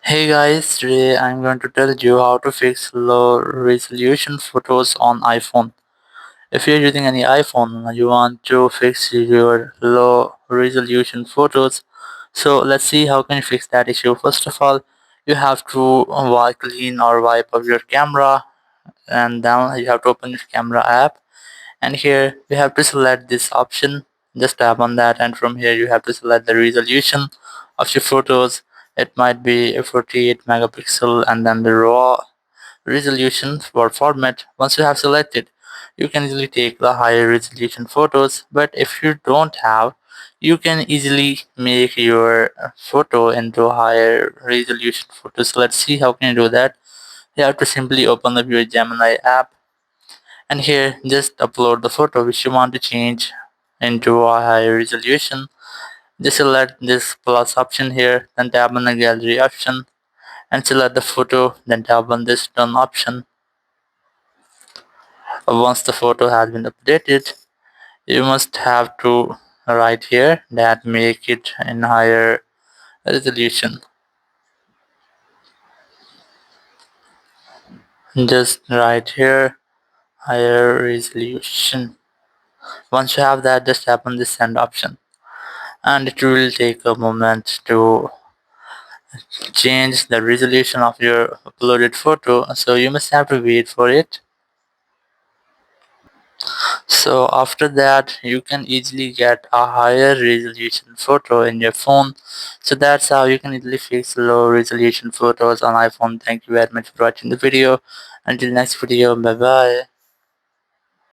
Hey guys, today I'm going to tell you how to fix low resolution photos on iPhone. If you're using any iPhone, you want to fix your low resolution photos. So let's see how can you fix that issue. First of all, you have to wipe clean or wipe up your camera, and then you have to open your camera app, and here you have to select this option. Just tap on that, and from here you have to select the resolution of your photos. It might be a 48 megapixel, and then the raw resolution for format. Once you have selected, you can easily take the higher resolution photos, but if you don't have, you can easily make your photo into higher resolution photos. So let's see how can you do that. You have to simply open up your Gemini app, and here just upload the photo which you want to change into a higher resolution. Just select this plus option here, then tap on the gallery option and select the photo, then tap on this done option. Once the photo has been updated, you must have to write here that make it in higher resolution. Just write here higher resolution. Once you have that, just tap on this send option, and it will take a moment to change the resolution of your uploaded photo, so you must have to wait for it. So after that, you can easily get a higher resolution photo in your phone. So that's how you can easily fix low resolution photos on iPhone. Thank you very much for watching the video. Until next video, bye bye.